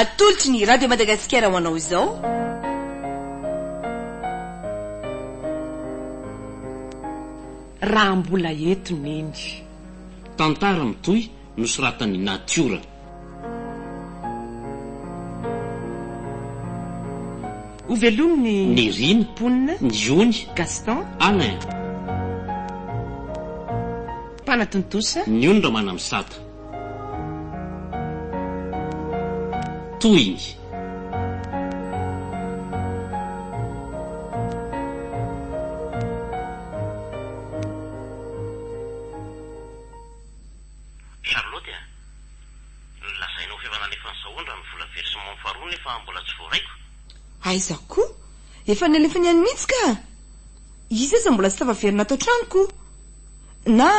atolotry ny radio Madagasikara ho anao izao. Raha mbola eto neny tantara mitoy nosoratan'ny natiora. Ovelomny ny rina, Ponina, ny Jony, Gaston, Alain, Panatontosa, ny ondra manamsata. Toiny. Charlotte, lazainao fivanalefan'izao ondra ny vola versement faharoa nefa mbola tsy voaraiko. Aiza koa efa nalefany any mihitsy ka. Izy aza mbola tsy tavaverina atao tranoko na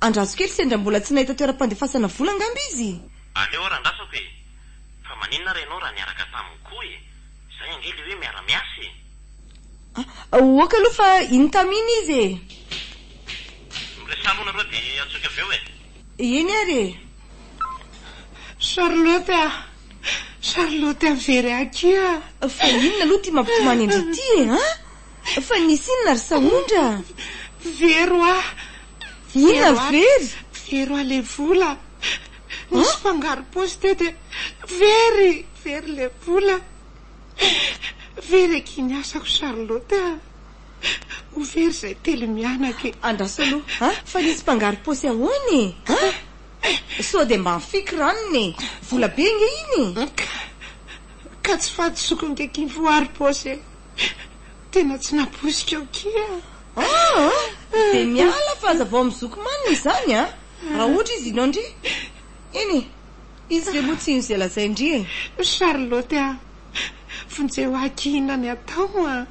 andraso kely sendra mbola tsy nahita toeram-pandefasana vola angamba izy. Aleo randrasako e, fa maninona renao raha niaraka taminy koa e, izay angely hoe miara-miasa e. Oka aloha fa iny taminy izy e. Miresalona aloha dia atsoka avy eo e. Eny ary Charlotte very akia. fa inona aloha ty mampitomany endry ty e, fa nisy inona ry saondra. Vero Ina very Vero le vola. Nisy fangaro poste de very le vola. Very kiny asako Charlotte. Ho very zay telo mianaka. andraso aloha fa nisy mpangary posy ahoany so de mba mifiky ranony vola be nge iny. Ka tsy fahatsoko ngeky voary posy. Tena tsy naposika ao kia. de miala fa aza vao mizoko manina izany raha ohatra izy inao ndry eny izy ve moa tsy ino zay lazay ndry Charlotte vonjeo akina ny atao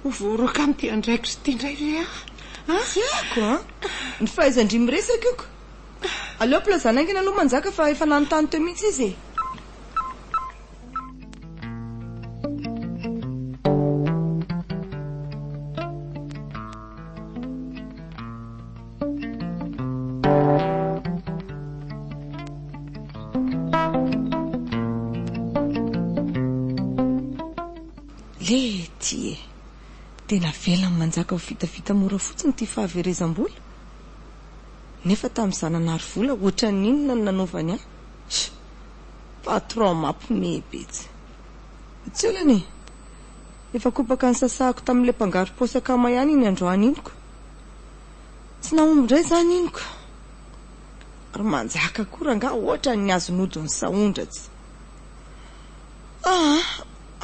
hovoroka amin'ny tia ndraiky sy tia ndray ve tiako ny fahaizandry miresaka iko aleo plazana aingina aloha manjaka fa efa nanontany teo mihitsy izy le ty tena velany manjaka ho vitavita mora fotsiny ty fahaverezam-bola nefa tamin'izananary vola ohatra n'inona ny nanaovany patron mampimehibetsy tsy olany efa kopaka ny sasahako tamin'ile mpangaro posakama ihany iny androany iniko tsy naomby ndray zany iniko ary manjaka koa nga ohatra ny azon'odiny saondratsy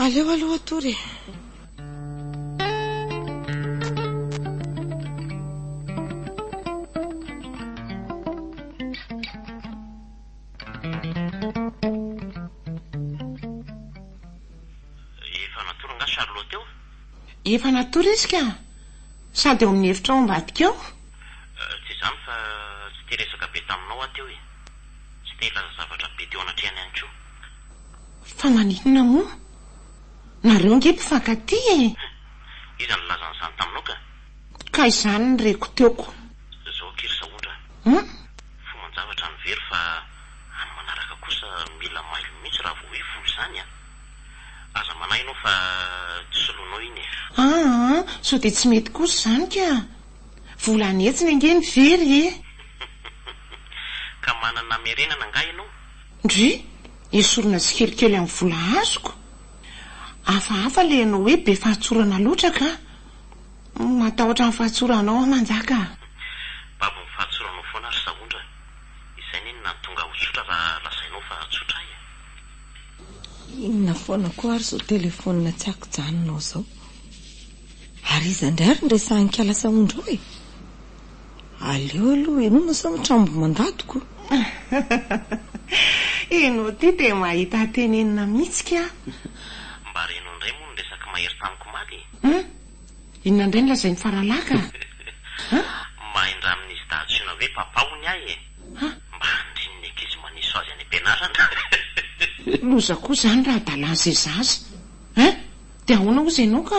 aleo aloha tory efa natory izy ka sady eo amin'ny hevitra ao ambadika ao tsy izany fa tsy te resaka be taminao ateo e, tsy te ilaza zavatra be teo anatrehany ihany koa. fa maninona moa nareo nge mpifankaty e iza ny lazan'izany taminao ka izany ny reko teoko zao kiry saondra foman-javatra ny very fa any manaraka kosa mila mailo mihitsy raha vao hoe voly zany aza manay ianao fa tsy solonao iny so de tsy mety kosa zany ka volany etsiny ange ny very e ka manana merenana nga ianao ndry esorona sy kelikely amin'ny vola azoko hafahafa le anao hoe be fahatsorana loatra ka matahotra amin'ny fahatsoranao manjaka babo ny fahatsoranao foana ry saondra izay niny na tonga ho tsotra raha lasainao fa tsotra inona foana koa ary zao telefônina tsy ako janonao zao ary iza ndray ary ndraisahankala saondra ao aleo aloha enona sa mitrambo mandadoko enao ty de mahita tenenina mihitsy ka mba renao indray moa ny resaka mahery tamiko maly inona indray ny lazainy faralaka mahindra amin'izy dahatsiona hoe papahony ahy mba handrininy ankizy maniso azy any am-pianarana loza koa zany raha dalan'izay zaza de ahoana ozy ianao ka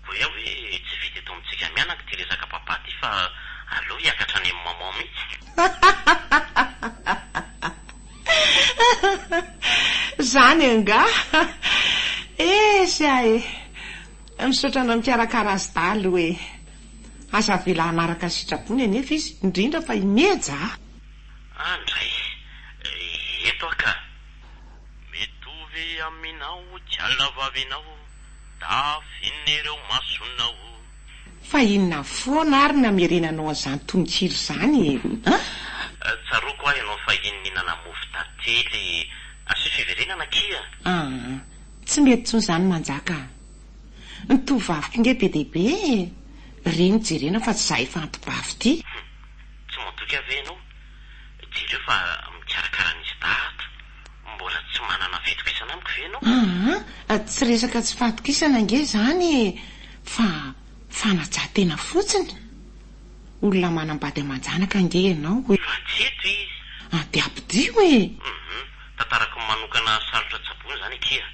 goia hoe tsy vita eto amintsika mianaka ty resaka papa ty fa aleo hiakatra any amin'ny maman mihitsy Zany anga zay misaotrana mikarakara azy dalo hoe aza vela anaraka sitrapony anefa izy indrindra fa imeja andray eto aka mitovy aminao dialina vavinao da finereo masonao fa inona foana ary namerenanao azany tononkiro zany tsaroko ahy ianao fa ininana mofo tately asy fiverenana kia tsy mety tso zany manjaka ny tovaviko nge be dehibe reny jerena fa tsy za efa antibavy ty tsy matoky avenao jereo fa mikarakaranisy dato mbola tsy manana fitokisana amiko venao tsy resaka tsy fahatokisana nge zany fa fanaja-tena fotsiny olona manambady amanjanaka nge ianao fa tseto izy de ampidio e tantarako manokana sarotra tsabony zany kia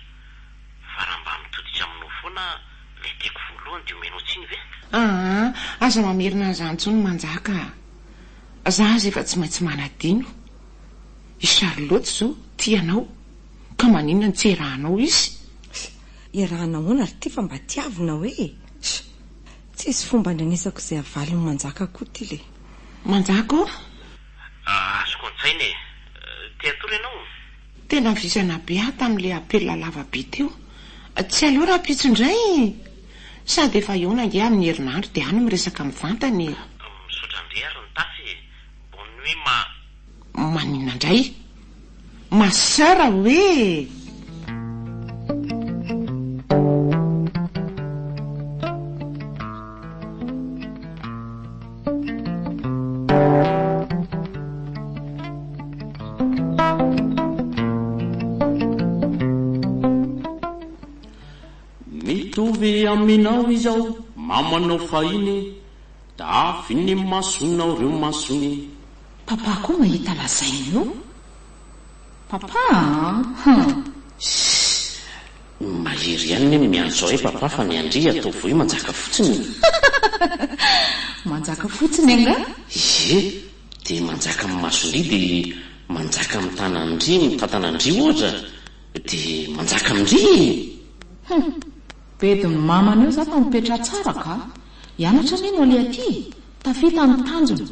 fa raha mba mitoditra aminao foana le tiako voalohany de omenao tsiny ve aza mamerina an'izany tsony manjaka za azy efa tsy maintsy manadino i Charlotte zao tianao ka maninona ny tsy erahanao izy irahanao ona ary ty fa mba tiavina hoe tsy isy fomba ndranesako izay avalony manjaka koa ty le manjaka azoko an-tsaina e teatory ianao tena visana be aho tamin'le apelina lavabe teo tsy aloha raha pitsondray sady efa eona nge amin'ny herinandro de any miresaka mivantany misaotrandre ary ny tafy bonne nuit maninona indray masara hoe mitovy aminao izao mamanao fahiny da avy ny masonao reo masony papa koa mahita lazainy io papa mahery ihany ny miantso hoe papa fa ny andry atao voe manjaka fotsiny manjaka fotsiny anga de manjaka amin'ny masondry de manjaka amin'ny tanandry mitantanandry ohatra de manjaka amindry bediny mamana eo za fa mipetra tsara ka hianatra ny no le aty tafita ny tanjona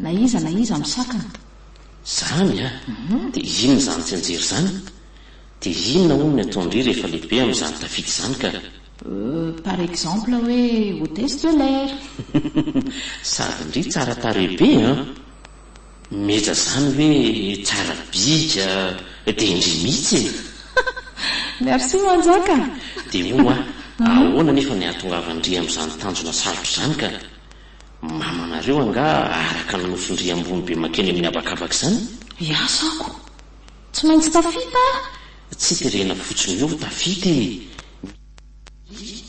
na iza misakana zany de inona zany tsy anjery zany de inona hono ny ataondry rehefa lehibe amin'izany tafity zany ka par exemple hoe hôtesse de l'air sady ndry tsara tarehibe meja zany hoe tsara bika de indry mihitsy merci manjaka de moa ahoana nefa ny atongavandry amin'izany tanjona sarotro zany ka mamanareo anga araka ny nofondry ambony be makeny amin'ny abakabaka zany iasako tsy maintsy tafita tsy terena fotsiny eo tafity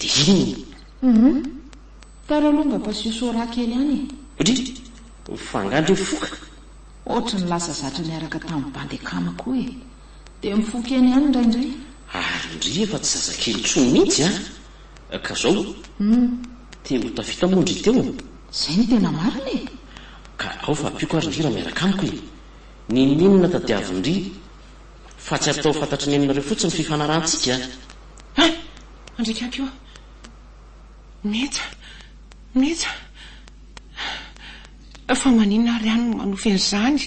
de iny tara longa pasiosora kely any ry fangandry foka ohatra ny lasa zatra ny araka tamin'ny bandekama koa e de mifoka eny any indraindray ary ndry efa tsy zazakely tsony mihitsy ka zao teo tafita mondry teo zay ny tena marina e ka ao fa ampiko ary ndry raha miaraka amiko e ninona tadiavindry fa tsy atao fantatry ny aminareo fotsiny ny fifanarantsika andrika akeo meja fa maninona ary any no manofy an'izany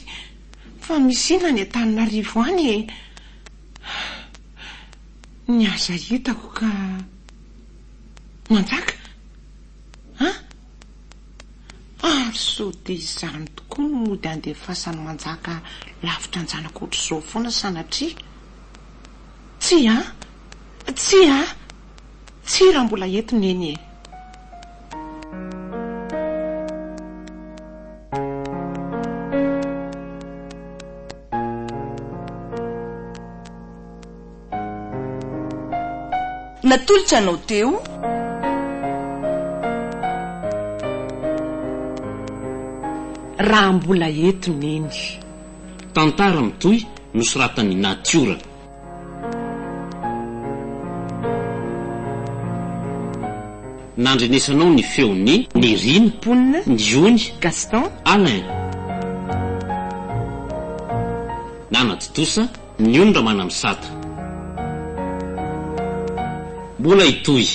fa misina ny an-taninarivo any e ny aza hitako ka manjaka ary so de izany tokoa no mody andefasany manjaka lavitra anjanako ohatr' izao foana sanatria tsy raha mbola entony eny e natolotra anao teo raha mbola entony eny tantara mitoy nosoratany natiora nandrenesanao ny feony ny riny ponina ny ony Gaston Alain nanatotosa ny ondra manamisata mbola itoy